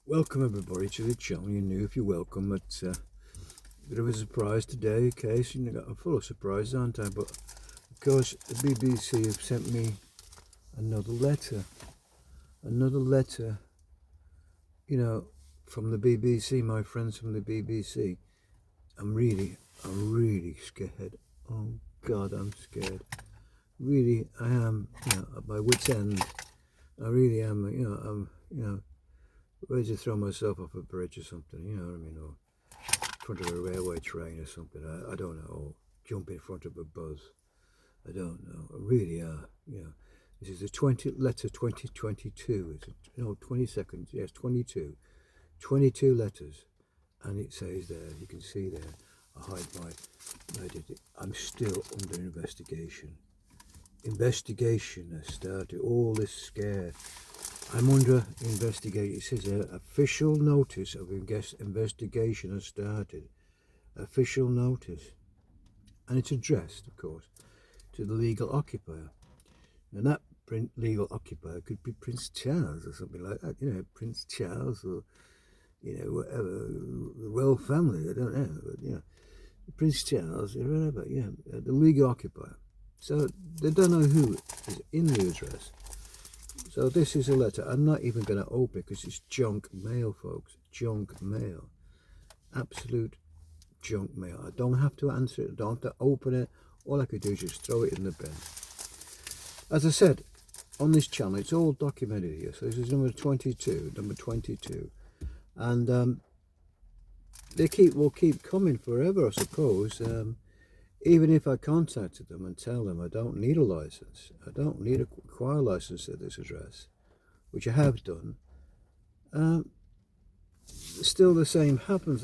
Welcome everybody to the channel. You're new if you're welcome. It's a bit of a surprise today, okay? So I'm full of surprises, aren't I? But of course the BBC have sent me another letter. Another letter, you know, from the BBC, my friends from the BBC. I'm really scared. Oh God, I'm scared. Really, I am, at my wit's end. I really am, ready to throw myself off a bridge or something, you know what I mean? Or in front of a railway train or something. I don't know. Or jump in front of a bus. I don't know. I really are. This is the letter 2022. Is it? No, 22nd. Yes, 22. 22 letters. And it says there, you can see there, I hide my identity. I'm still under investigation. Investigation has started. All this scare. I'm under investigation. It says official notice of investigation has started. Official notice. And it's addressed, of course, to the legal occupier. And that legal occupier could be Prince Charles or something like that. Prince Charles or, whatever, the royal family, I don't know. But, Prince Charles, whatever, the legal occupier. So they don't know who is in the address. So this is a letter. I'm not even going to open it because it's junk mail, folks. Junk mail. Absolute junk mail. I don't have to answer it. I don't have to open it. All I could do is just throw it in the bin. As I said, on this channel, it's all documented here. So this is number 22. And will keep coming forever, I suppose. Even if I contacted them and tell them I don't need a license, I don't need a acquire license at this address, which I have done, still the same happens.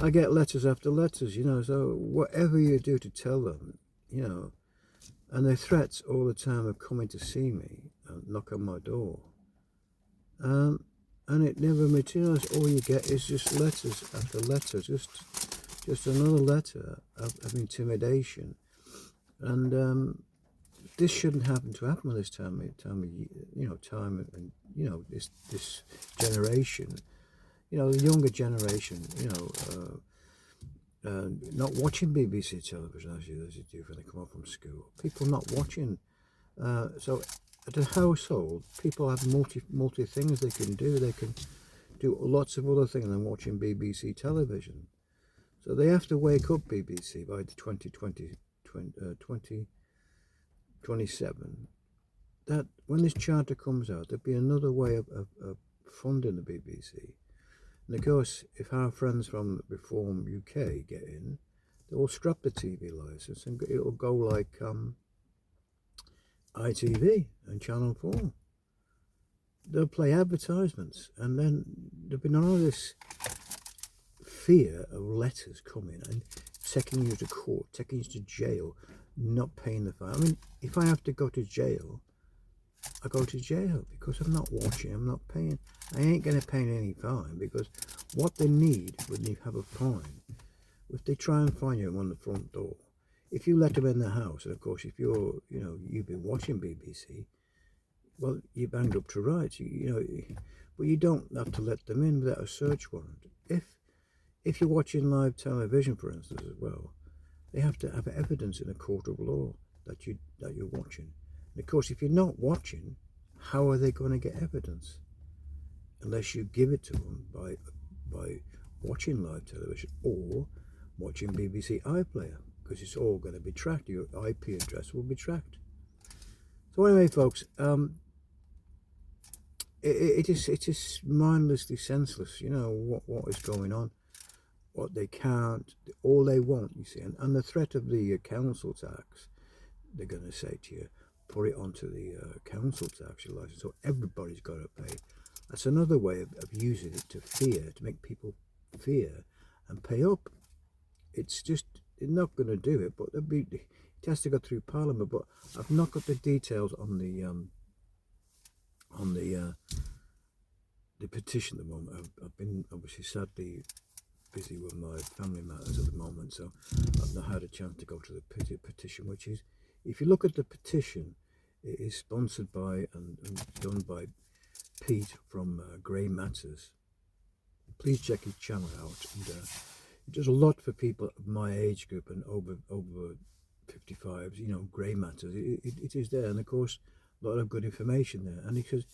I get letters after letters, so whatever you do to tell them, and their threats all the time of coming to see me and knock on my door. And it never materializes. All you get is just letters after letters, just another letter of intimidation. And this shouldn't happen to happen this time and this generation, the younger generation, not watching BBC television as you do when they come home from school. People not watching. So at a household, people have multi things they can do. They can do lots of other things than watching BBC television. So they have to wake up BBC by the 2027. That when this charter comes out, there'll be another way of funding the BBC. And of course, if our friends from Reform UK get in, they will scrap the TV license and it'll go like ITV and Channel 4. They'll play advertisements, and then there'll be none of this fear of letters coming and taking you to court, taking you to jail, not paying the fine. I mean, if I have to go to jail, I go to jail because I'm not watching, I'm not paying. I ain't going to pay any fine, because what they need when you have a fine, if they try and find you on the front door, if you let them in the house, and of course if you've been watching BBC, well, you're banged up to rights, but you don't have to let them in without a search warrant. If you're watching live television, for instance, as well, they have to have evidence in a court of law that you're watching. And of course, if you're not watching, how are they going to get evidence? Unless you give it to them by watching live television or watching BBC iPlayer, because it's all going to be tracked. Your IP address will be tracked. So anyway, folks, it is mindlessly senseless. What is going on. What they can't, all they want, you see, and the threat of the council tax, they're going to say to you, put it onto the council tax license, so everybody's got to pay. That's another way of using it to make people fear and pay up. It's just, they're not going to do it, but it has to go through Parliament. But I've not got the details on the petition at the moment. I've been obviously sadly busy with my family matters at the moment, so I've not had a chance to go to the petition, which is, if you look at the petition, it is sponsored by and done by Pete from Grey Matters. Please check his channel out. And it does a lot for people of my age group and over 55s, you know, Grey Matters. It is there, and of course a lot of good information there. And because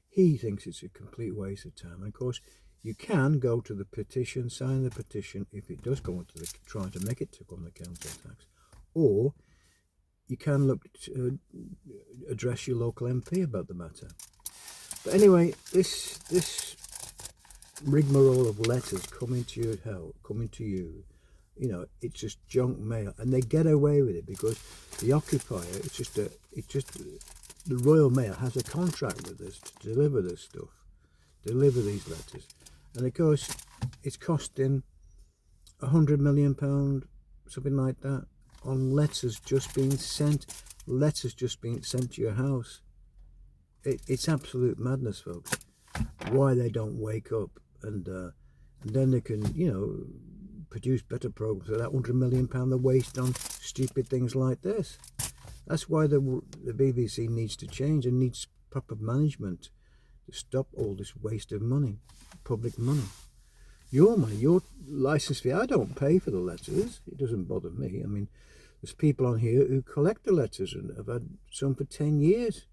he thinks it's a complete waste of time. And of course you can go to the petition, sign the petition if it does go into the trying to make it to on the council tax, or you can look to address your local MP about the matter. But anyway, this rigmarole of letters coming to your hell, coming to you, you know, it's just junk mail, and they get away with it because the occupier, the Royal Mail has a contract with us to deliver this stuff, deliver these letters, and of course it's costing £100 million, something like that, on letters just being sent to your house. It's absolute madness, folks. Why they don't wake up and then they can, you know, produce better programs with that £100 million they waste on stupid things like this. That's why the BBC needs to change and needs proper management to stop all this waste of money, public money. Your money, your license fee, I don't pay for the letters. It doesn't bother me. I mean, there's people on here who collect the letters and have had some for 10 years.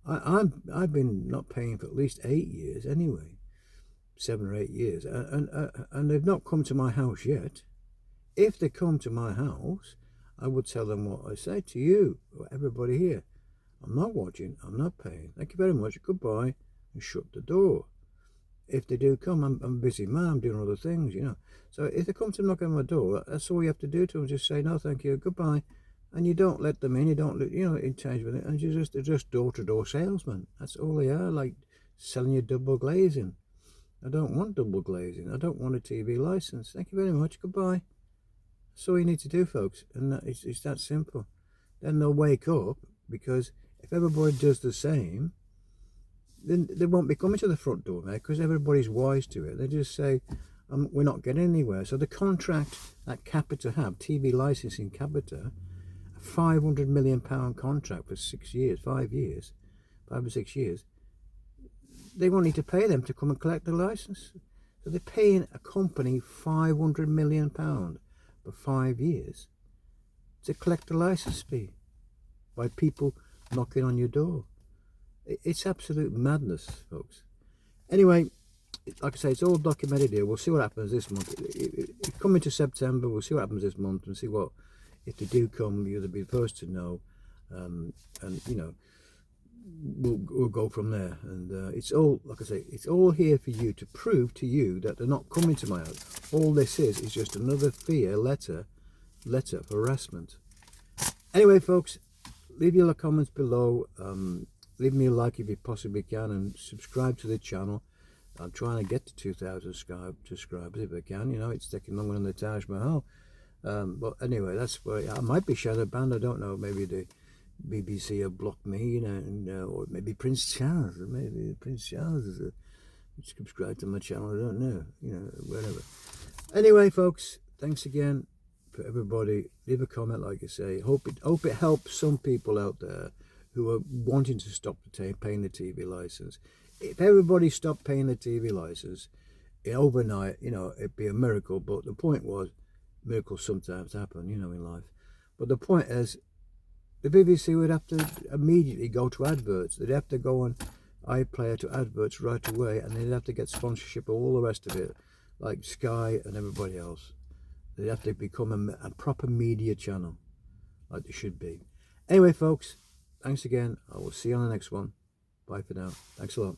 I've been not paying for at least 8 years anyway, 7 or 8 years, and they've not come to my house yet. If they come to my house, I would tell them what I say to you, or everybody here. I'm not watching, I'm not paying. Thank you very much, goodbye, and shut the door. If they do come, I'm a busy man, I'm doing other things, you know. So if they come to knock on my door, that's all you have to do to them, just say, no, thank you, goodbye. And you don't let them in, you don't, you know, engage with it, and they're just door-to-door salesmen. That's all they are, like selling you double glazing. I don't want double glazing. I don't want a TV license. Thank you very much, goodbye. That's all you need to do, folks, and it's that simple. Then they'll wake up, because if everybody does the same, then they won't be coming to the front door, mate, because everybody's wise to it. They just say, we're not getting anywhere. So the contract that Capita have, TV licensing Capita, a £500 million contract for 6 years, 5 years, 5 or 6 years, they won't need to pay them to come and collect the license. So they're paying a company £500 million for 5 years to collect the license fee by people knocking on your door. It's absolute madness, folks. Anyway, like I say, it's all documented here. We'll see what happens this month. Coming to September, we'll see what happens this month and see what, if they do come, you'll be the first to know. And, you know, we'll go from there. And it's all, like I say, it's all here for you to prove to you that they're not coming to my house. All this is just another fear letter for harassment. Anyway, folks, leave your comments below. Leave me a like if you possibly can, and subscribe to the channel. I'm trying to get to 2,000 subscribers if I can. You know, it's taking longer than the Taj Mahal. But anyway, that's where I might be shadow banned. I don't know. Maybe the BBC have blocked me, you know, and, or maybe Prince Charles. Maybe Prince Charles is subscribed to my channel. I don't know. You know, whatever. Anyway, folks, thanks again for everybody. Leave a comment, like I say. Hope it helps some people out there who are wanting to stop paying the TV license. If everybody stopped paying the TV license overnight, you know, it'd be a miracle. But the point was, miracles sometimes happen, you know, in life. But the point is, the BBC would have to immediately go to adverts. They'd have to go on iPlayer to adverts right away, and they'd have to get sponsorship of all the rest of it, like Sky and everybody else. They'd have to become a proper media channel, like they should be. Anyway, folks, thanks again. I will see you on the next one. Bye for now. Thanks a lot.